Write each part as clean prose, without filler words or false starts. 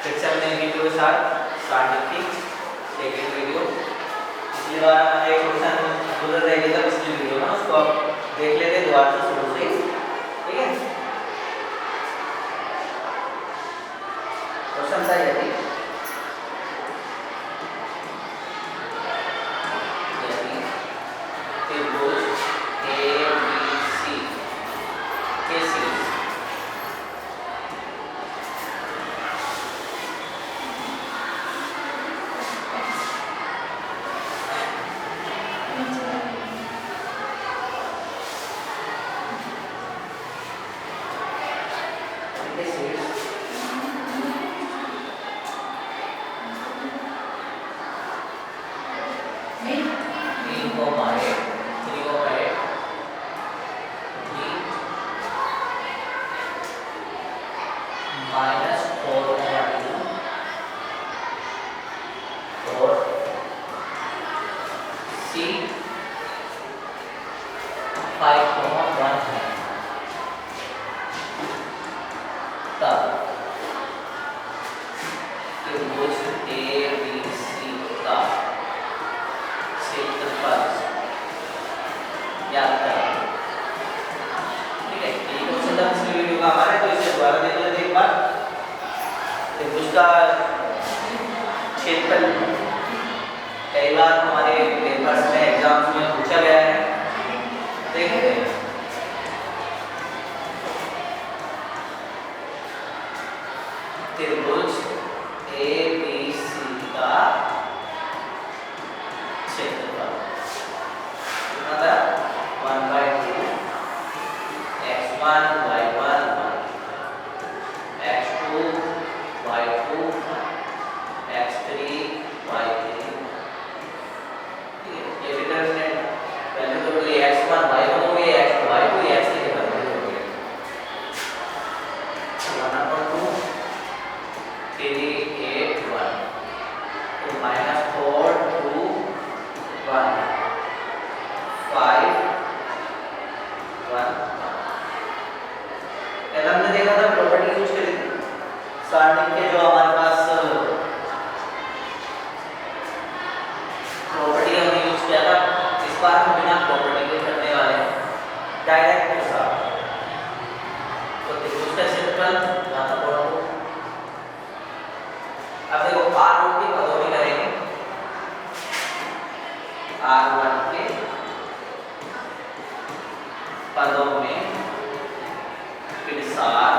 फिर से अपने वीडियो के साथ स्टार्टिंग की सेकेंड वीडियो। पिछली बार हमारे क्वेश्चन गुजर रह गया था पिछली वीडियो में, उसको आप देख लेते हैं दोबारा से शुरू से। ठीक है, क्वेश्चन था यदि त्रिभुज ABC के शीर्ष उसका क्षेत्रफल कई बार हमारे पेपर्स में एग्जाम्स में पूछा गया है। देखेंगे त्रिभुज ABC का क्षेत्रफल कितना था? 1/2 x1 y1 x2 y2 x3 y3। ये डिटरमिनेंट वैल्यू तो बोली x1 y1 हो गई, x2 y2 x3 के बराबर हो गई। 1/2 3 8 1 तो -4 2 1 5 1। पहले हमने देखा था प्रॉपर्टी यूज करी थी स्टार्टिंग के, जो हमारे पास प्रॉपर्टी हमने यूज किया था। इस बार हम बिना प्रॉपर्टी के करने वाले हैं, डायरेक्ट के साथ। तो त्रिभुज का क्षेत्रफल ज्यादा बड़ा हो। अब देखो R1 के पदों में करेंगे, R1 के पदों में विस्तार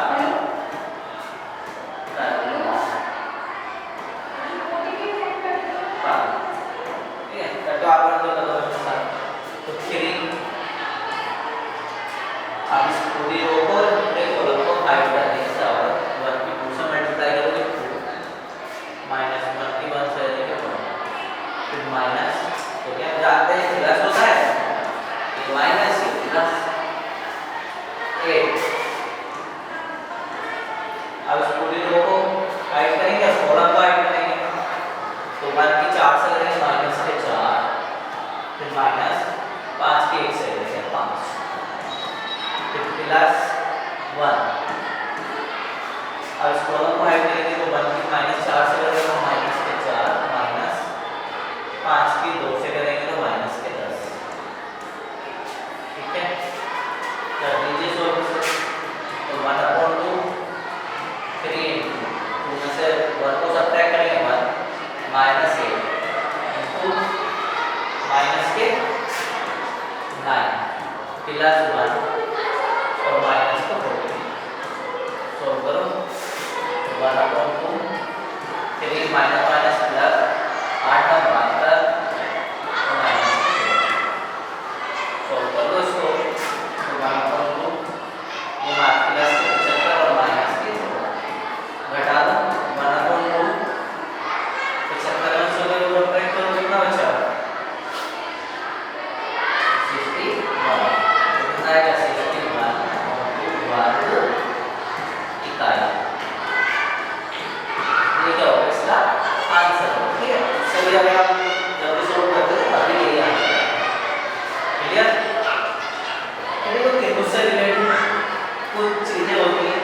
कुछ चीजें होती हैं।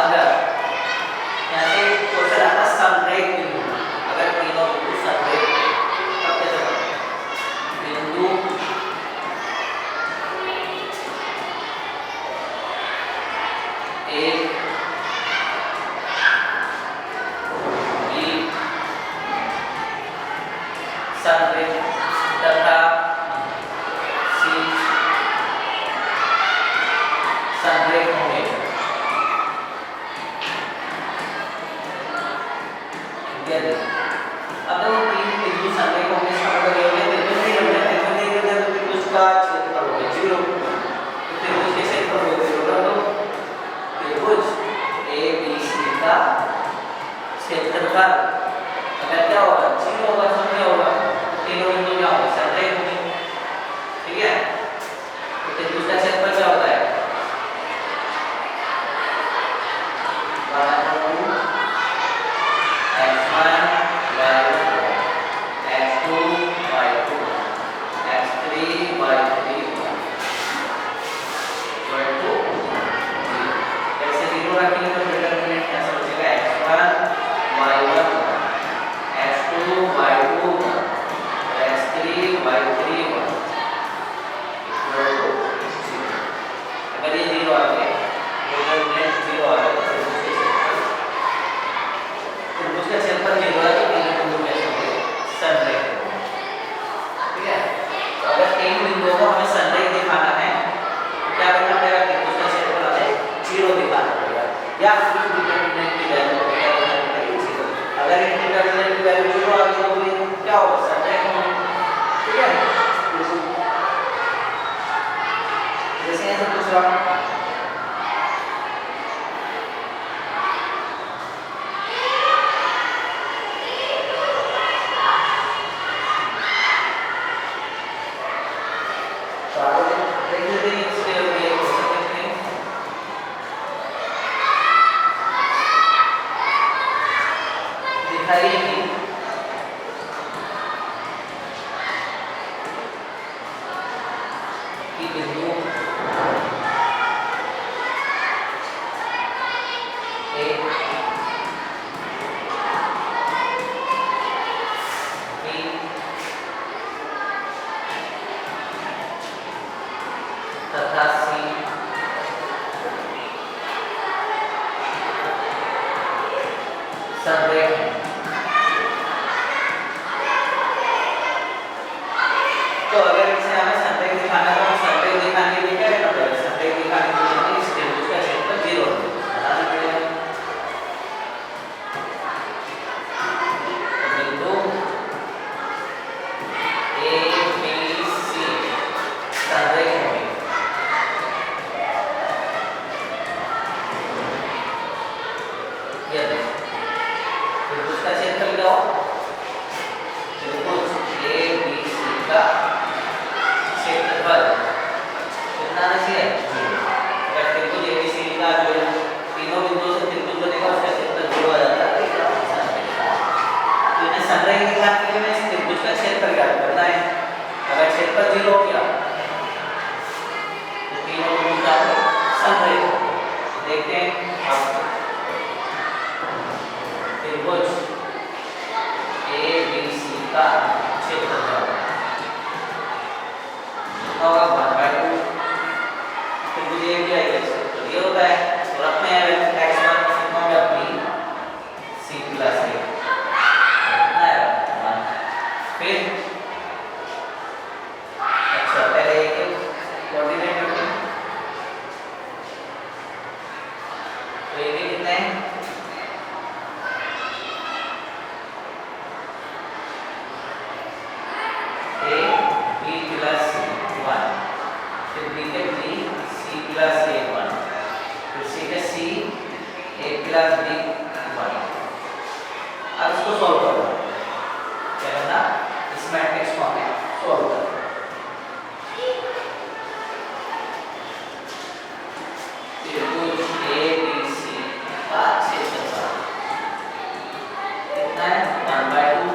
अगर यहाँ से क्वेश्चन यदि अब देखो तीन बिंदु संरेख होंगे इसका मतलब ये होगा त्रिभुज नहीं बन रहा त्रिभुज नहीं बन रहा तो त्रिभुज का क्षेत्रफल होगा 0 तो त्रिभुज के क्षेत्रफल होगा 0 तो त्रिभुज ABC का क्षेत्रफल अगर क्या होगा 0 होगा शून्य होगा तीनों बिंदु क्या होंगे संरेख होंगे ठीक है तो त्रिभुज का क्षेत्रफल क्या होता है तो अगर इसे हमें संरेख दिखाना है तो हम संरेख दिखाने के लिए क्या करना पड़ेगा संरेख दिखाने के लिए हमें इस त्रिभुज का क्षेत्रफल 0 बताना पड़ेगा बिंदु A B C संरेख होंगे यदि त्रिभुज का क्षेत्रफल क्या हो त्रिभुज A B C का क्षेत्रफल कितना चाहिए अगर त्रिभुज ABC का जो तीनों बिंदुओं से त्रिभुज बनेगा उसका क्षेत्रफल 0 आ जाता है तो इन्हें संरेख दिखाने के लिए इस त्रिभुज का क्षेत्रफल ज्ञात करना है अगर क्षेत्रफल 0 हो गया तो तीनों बिंदु का संरेख देखते हैं आप त्रिभुज ABC का क्षेत्रफल होगा 1/2 फिर मुझे ये क्या है तो ये होता है और अपने x1 कितना होगा b c प्लस a कितना है 1 फिर अच्छा पहले एक कोऑर्डिनेट करते हैं तो ये कितने हैं a b प्लस c 1 फिर b के b c प्लस a 1 फिर c के c a प्लस b 1 अब इसको सॉल्व करो क्या करना इस मैट्रिक्स को हमें सॉल्व करना त्रिभुज ABC का क्षेत्रफल कितना है 1/2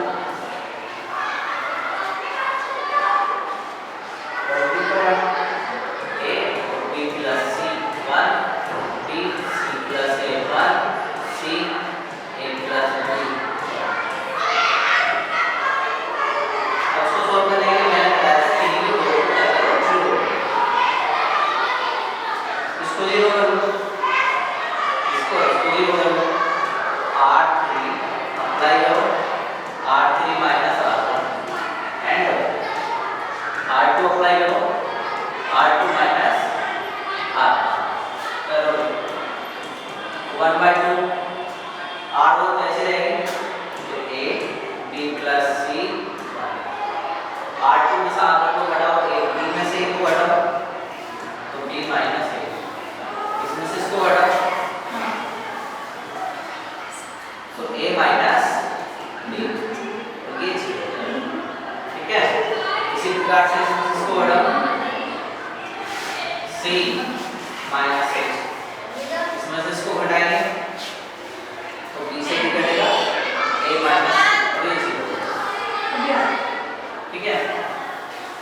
1/2 r हो कैसे रहेगी तो a प्लस सी, R2 में से R को घटाओ, B में से A को घटाओ तो B माइनस A, इसमें से इसको घटाओ तो A माइनस B, तो ये चीज ठीक है। इसी प्रकार से इसको घटाओ C माइनस A, इसमें से इसको घटाएंगे तो B से भी घटेगा A माइनस B, ठीक है।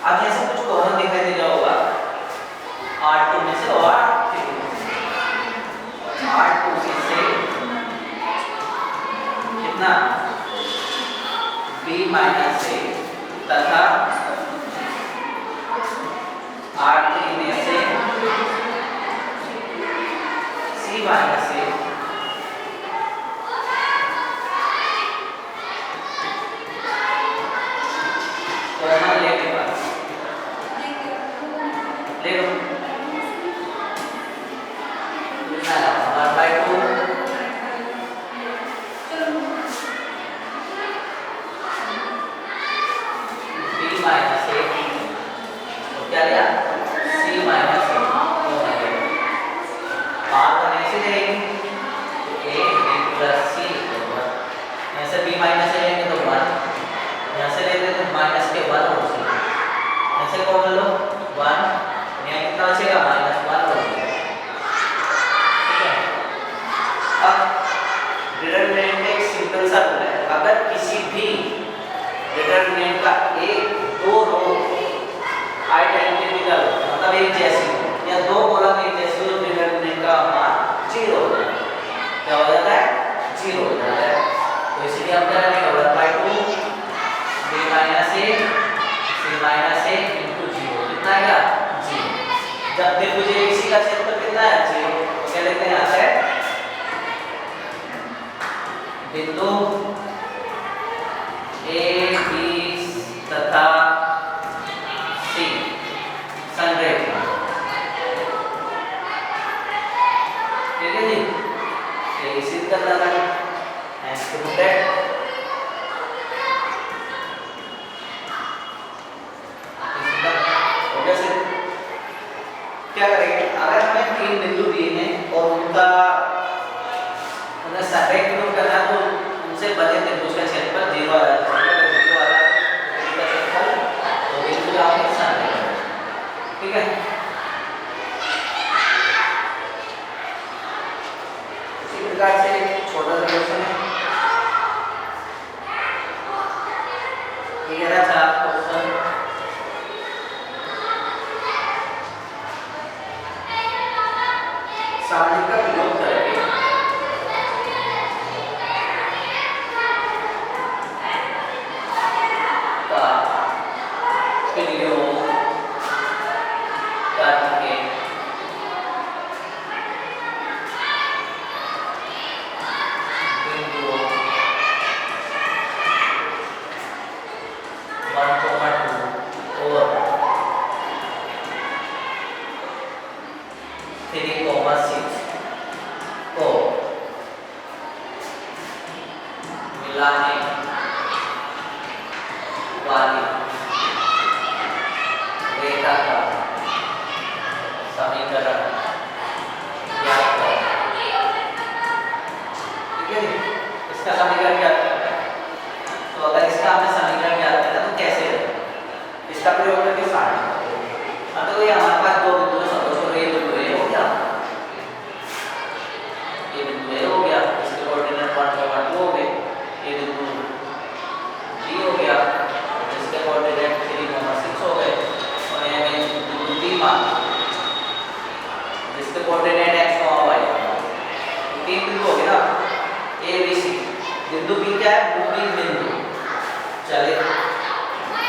अब जैसे कुछ कॉमन दिखाई दे रहा होगा R2 में से और R2 में से कितना B माइनस A तथा R3 में से C माइनस A, कॉमन लेने पर ले लो कितना है 1/2 B माइनस A, तो क्या लिया C माइनस A, R को ऐसे लेंगे तो A B प्लस C, ऐसे B माइनस A लेंगे तो 1, यहाँ से लेते तो माइनस के 1 और C, ऐसे कॉमन लो 1, यहाँ कितना बचेगा -1 और C, ठीक है। अब डिटरमिनेंट एक सिंपल सा रूल है, अगर किसी भी डिटरमिनेंट का एक दो रो आइडेंटिकल मतलब एक जैसी हो या दो कॉलम एक जैसी हो, डिटरमिनेंट का मान 0 हो जाता है, क्या हो जाता है 0 हो जाता है। तो इसलिए हम क्या करेंगे 1/2 B minus A C minus A into 0, कितना है क्या 0। जब त्रिभुज ABC का क्षेत्रफल कितना है 0, तो क्या लेते हैं यहाँ से बिंदु A B तथा C संरेखा, ठीक है जी, ये सिद्ध करना है क्या करेंगे, अगर हमें 3 बिंदु दिए हैं और उनका उन्हें संरेखित करना तो उनसे बने त्रिभुज का क्षेत्रफल 0 आ जाता है, तो बिंदु आपके संरेखित, ठीक है। इसी प्रकार से एक छोटा सा क्वेश्चन है, ये कह रहा था क्वेश्चन सारणी का प्रयोग करके बिंदु B क्या है, मूविंग बिंदु, चले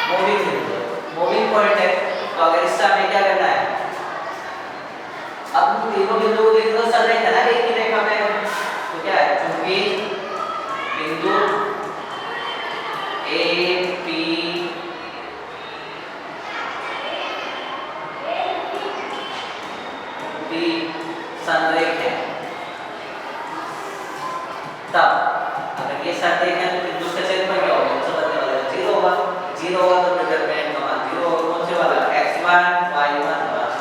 मूविंग बिंदु, मूविंग पॉइंट है। तो अगर इससे हमें क्या करना है, अब तीनों बिंदु को देख लो संरेखा है ना एक ही रेखा में, तो क्या है चूंकि बिंदु A P B संरेख है, तब अगर ये संरेख है तो बिंदु का क्षेत्रफल क्या होगा, सबसे पहले जीरो होगा तो डिटरमिनेंट का मान जीरो होगा। कौन से वाला x1 y1 1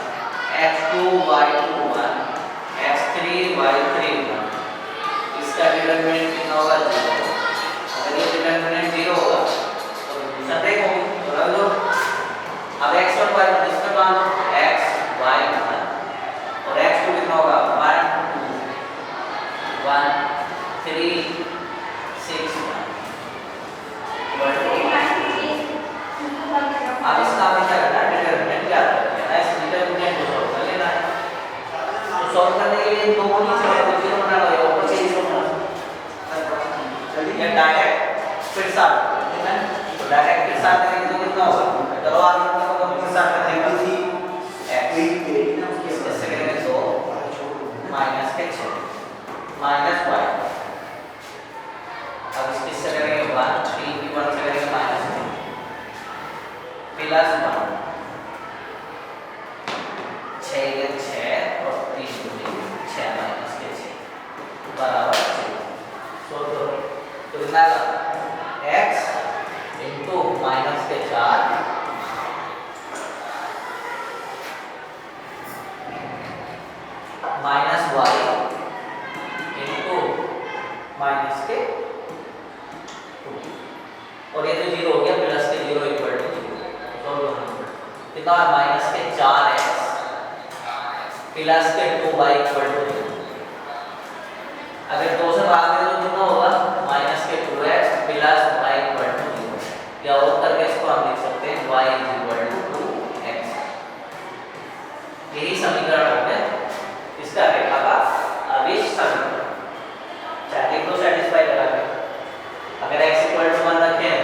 x2 y2 1 x3 y3 1 इसका डिटरमिनेंट कितना होगा जीरो। अगर ये डिटरमिनेंट जीरो होगा तो संदेह होगी तो रख दो। अब x1 y1 इसका मान x y1 और x2 कितना होगा 1 2 1 3 6 अब इसका हमें क्या करना है डिटरमिनेंट ज्ञात करना है। इस डिटरमिनेंट को सॉल्व कर लेना है। तो सॉल्व करने के लिए दो को नीचे वाले जीरो बनाना होगा ऊपर से जीरो बनाना चलिए डायरेक्ट फिर साथ ठीक है। तो डायरेक्ट फिर साथ करेंगे तो कितना होगा चलो आज हम लोग फिर साथ करेंगे थी x इससे करेंगे तो माइनस के 6 माइनस y अब इससे करेंगे 1 3 की 1 से करेंगे माइनस प्लस 1 6 के 6 और 3 6 माइनस के 6 बराबर 0। तो कितना x इंटू माइनस के 4 माइनस y इंटू माइनस के 2 और ये तो जीरो हो गया प्लस के 0 इक्वल टू कितना माइनस के 4x प्लस के 2y इक्वल टू 0। अगर 2 से भाग दें तो कितना होगा माइनस के 2x plus y equal to 0 या और करके इसको हम लिख सकते हैं y इक्वल टू 2x। यही समीकरण हो गया इसका रेखा का अवेश समीकरण। चाहे को सेटिस्फाई करा के अगर x इक्वल टू 1 रखें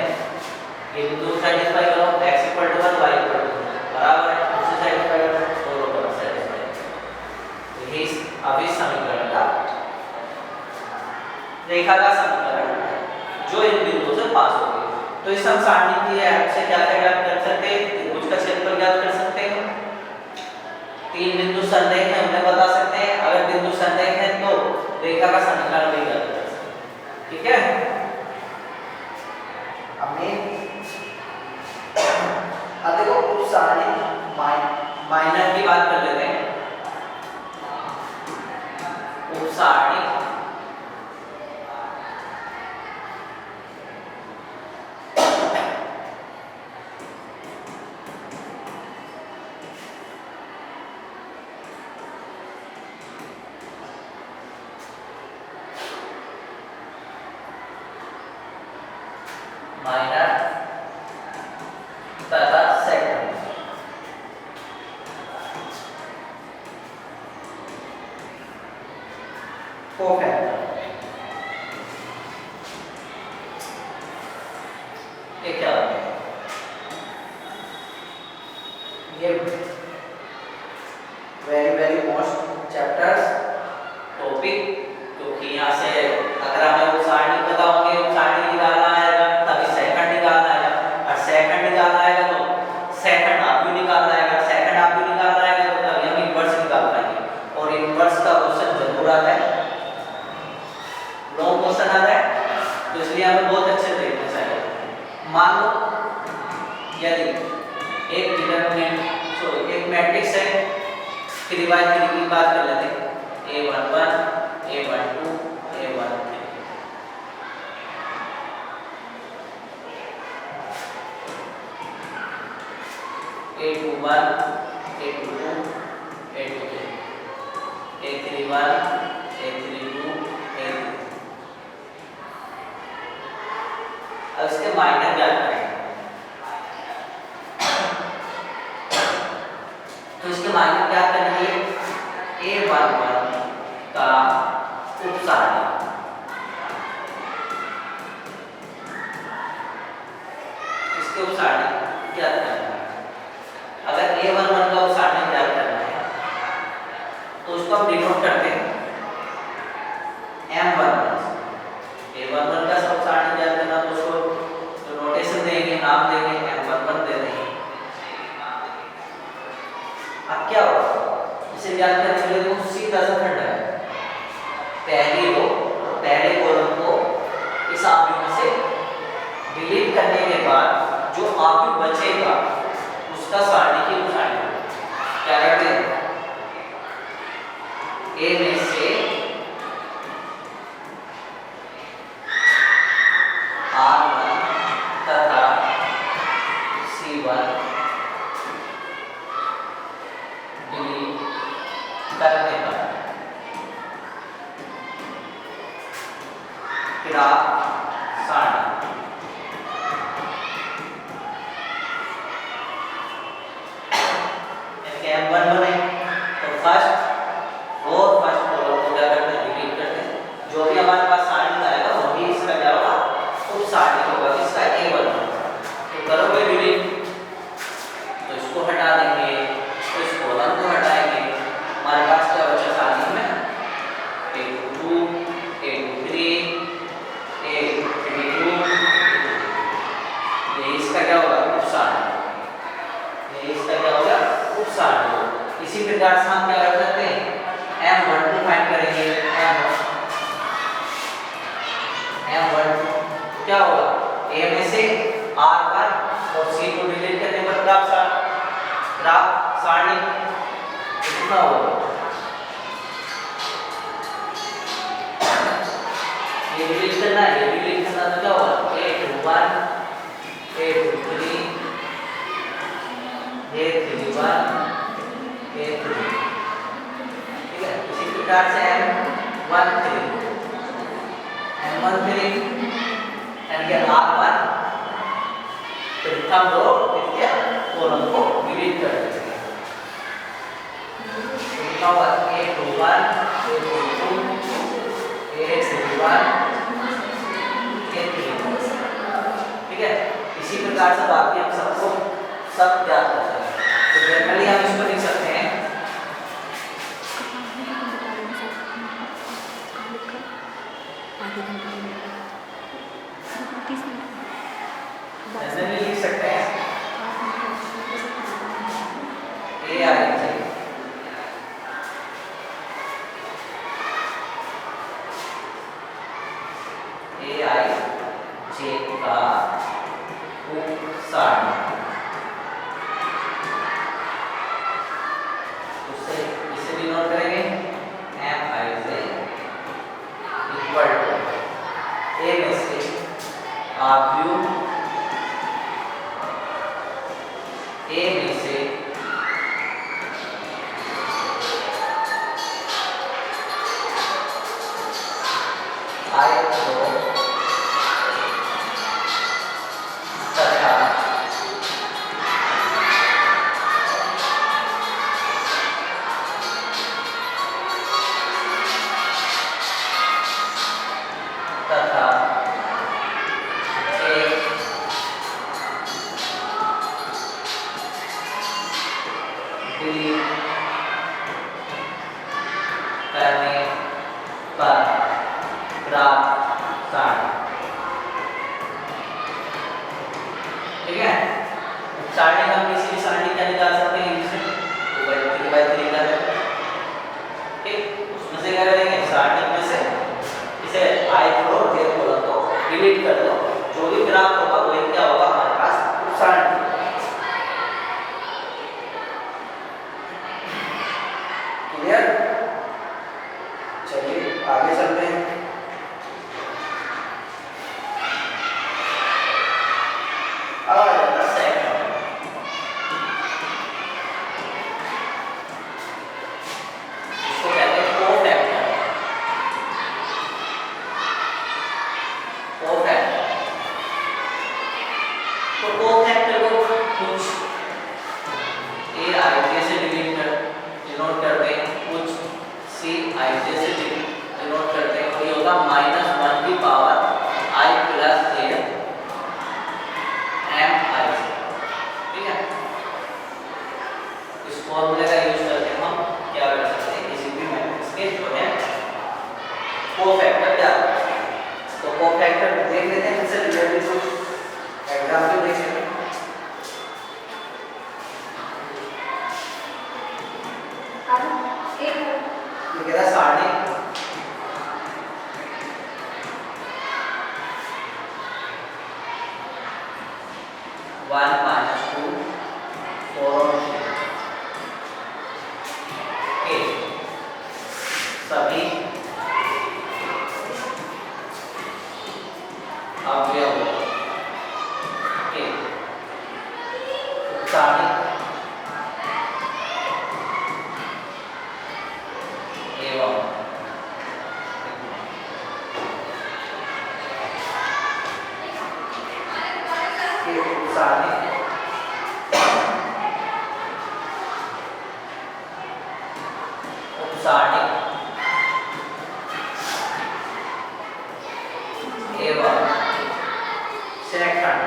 ये बिंदु सेटिस्फाई करो x equal to 1 y equal to बराबर है उससे सेटिस्फाई करो दोनों तरफ सेटिस्फाई। यही अवेश समीकरण का रेखा का समीकरण जो इन बिंदुओं से पास हो गई। तो इस हम सारणी की हेल्प से क्या ज्ञात कर सकते हैं त्रिभुज का क्षेत्रफल ज्ञात कर सकते हैं। तीन बिंदु संरेख है उन्हें बता सकते हैं। अगर बिंदु संरेख है तो रेखा का समीकरण भी ज्ञात कर सकते हैं। ठीक है हमने अब देखो उप सारणी माइनर की बात कर लेते हैं। उप सारणी माइनर तथा सेकंड कोफैक्टर ये क्या होता है ये वेरी मोस्ट चैप्टर्स टॉपिक क्योंकि यहाँ से अगर हमें वो सारणी पता होंगे सारणी निकालना आएगा तभी सेकंड निकालना आएगा और सेकंड निकालना आएगा तो सेकंड आप भी निकालना आएगा सेकंड आप भी निकालना आएगा तो तभी हम इनवर्स निकाल पाएंगे। और इनवर्स का क्वेश्चन जरूर आता है लॉन्ग क्वेश्चन आता है तो इसलिए हमें बहुत अच्छे से देखना चाहिए। मान लो यदि एक डिटरमिनेंट एक मैट्रिक्स है 3x3 की बात कर लेते हैं a11 a12 a13 a21 a22 a23 a31 a32 a33 अब इसके माइनर ज्ञात करेंगे। तो इसके माइनर ज्ञात करने के लिए a11 का उप सारणी इसके उप सारणी ज्ञात करना है। अगर a11 का उप सारणी ज्ञात करना है तो उसको हम डिनोट करते हैं m11 से। a11 का उप सारणी ज्ञात करना तो उसको जो नोटेशन देंगे नाम देंगे m11 दे देंगे। अब क्या होगा इसे ज्ञात करने के लिए तो सीधा सा खंड है पहली रो और पहले कॉलम को इस आव्यूह से डिलीट करने के बाद जो बचेगा उसका सारणी की उठाएंगे। क्या करते हैं, ए में से R1 तथा C1 डिलीट करने पर फिर आप सारणी M1 बनाए तो फर्स्ट और फर्स्ट कॉलम को क्या करते हैं, डिलीट करते हैं। जो भी हमारे पास सारणी आएगा वही इसका क्या होगा, उप सारणी होगा जिसका A1 तो करोगे डिलीट तो इसको हटा देंगे, तो इस कॉलम को हटाएंगे। हमारे पास क्या बचा सारणी में, A2 A3 A32 ये इसका क्या होगा, उप सारणी। ये इसका क्या होगा, उप सारणी। इसी प्रकार से हम क्या कर सकते हैं, M12 फाइंड करेंगे। M12 क्या होगा, A में से R1 और C2 डिलीट करने पर प्राप्त सारणी कितना होगा, ये डिलीट करना है, ये डिलीट करना तो क्या होगा, A21 A23 A31 A3 ठीक है। इसी प्रकार से M13 यानी R1 प्रथम रो द्वितीय कॉलम को डिलीट कर देंगे। कितना होगा, A21 A22 A31 A32 ठीक है। इसी प्रकार से बाकी हम सबको सब याद कर सकते हैं। तो जनरली हम इसको लिख सकते हैं, जनरली लिख सकते हैं AIJ का उप सारणी। इसे भी नोट करेंगे, MIJ इक्वल टू A में से R3 A में से I2 तथा करने पर प्राप्त सारणी। ठीक है, सारणी हम किसी भी सारणी का निकाल सकते हैं इनसे, तो बाय 3 निकाल सकते हैं। ठीक, उसमें से क्या करेंगे, सारणी में से इसे i और j कॉलम को डिलीट कर दो, जो भी प्राप्त होगा वही क्या होगा हमारे पास उप सारणी। क्लियर, चलिए आगे चलते हैं। अब आ जाता है सेकंड, इसको कहते हैं कोफैक्टर। तो कोफैक्टर को कुछ AIJ से डिनोट करते हैं, कुछ CIJ से डिनोट करते हैं, तो ये होगा -1 की power I plus A MIJ। ठीक है, इस फॉर्मूले का यूज करके हम क्या कर सकते हैं, किसी भी मैट्रिक्स के जो है कोफैक्टर क्या है। तो कोफैक्टर देख लेते हैं, इससे रिलेटेड कुछ एग्जांपल देख लेते हैं। ये कह रहा सारणी 1 minus 2 4 और 3 के सभी अवयवों के उत्साहित एवं उपसारणिक एवं सेकंड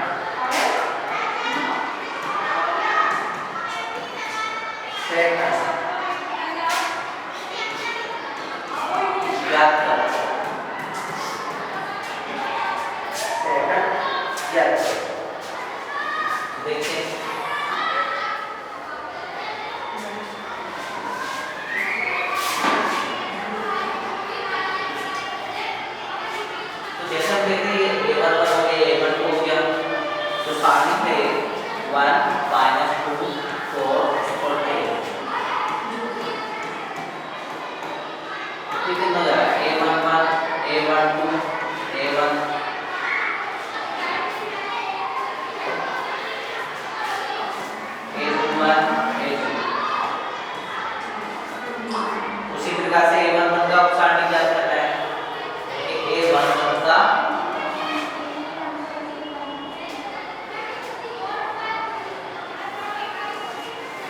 देखिए तो जैसा हम देख रहे हैं A1 हो गया A1 हो गया तो सारणी है 1 minus 2 4 और 8 कितना हो जाएगा A11 A12 A1 उसी प्रकार से A11 का उपसारणी ज्ञात करना है A11 का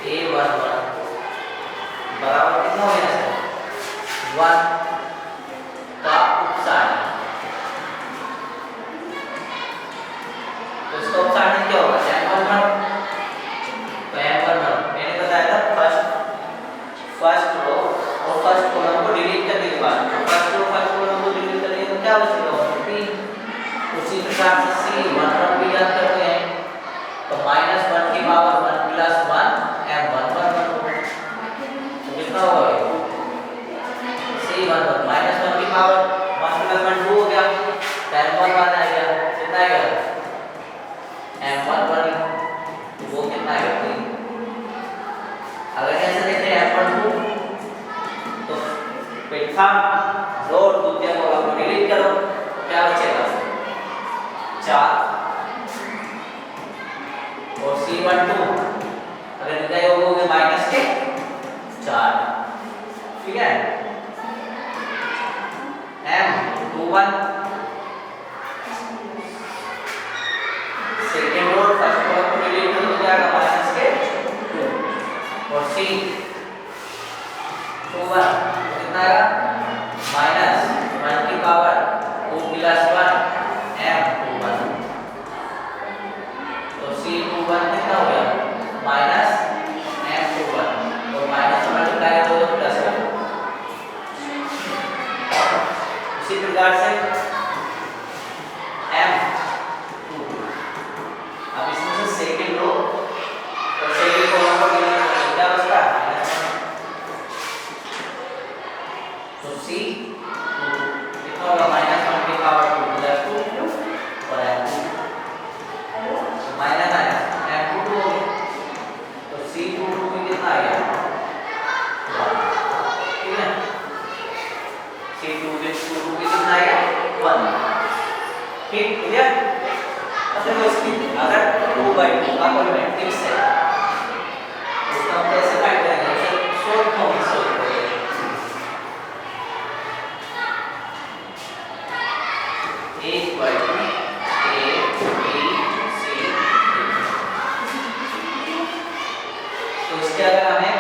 A11 बराबर कितना हो गया सर 1 का उपसारणी तो इसका उपसारणी क्या होगा M11 तो M11 मैंने बताया था फर्स्ट रो और फर्स्ट कॉलम को डिलीट करने के बाद फर्स्ट रो फर्स्ट कॉलम को डिलीट करेंगे तो क्या बचेगा 3 उसी प्रकार से C11 भी याद करते हैं तो -1 की पावर 1 + 1 M11 तो कितना होगा C11 -1 की पावर 1 + 1 2 हो गया तो M11 आ गया कितना आएगा M11 वो कितना आएगा 3 अगर ऐसे देखते हैं M12 तो प्रथम रो और द्वितीय कॉलम को डिलीट करो क्या बचेगा 4 और C12 अगर इनका योग हो गया माइनस के 4 ठीक है M21 second row first column को डिलीट करो तो क्या आएगा माइनस के 2 और C 21 कितना आएगा -1 की पावर 2 + 1 M21 तो C21 कितना हो गया -M21 और माइनस मल्टीप्लाई हो तो प्लस हो उसी प्रकार से M2 अब इसमें से सेकंड रो और सेकंड कॉलम को डिलीट करना क्या बचता है तो C कितना होगा -1 की पावर 2 + 2 और M2 तो माइनस आया M22 हो गया तो C22 भी कितना आएगा ठीक है C22 भी कितना आएगा 1 ठीक क्लियर अब देखो इसकी अगर 2/2 का कोई मैट्रिक्स है उसका हम कैसे फाइंड करेंगे उसे शॉर्ट फॉर्म में सोल्व करेंगे तो इसके अगर हमें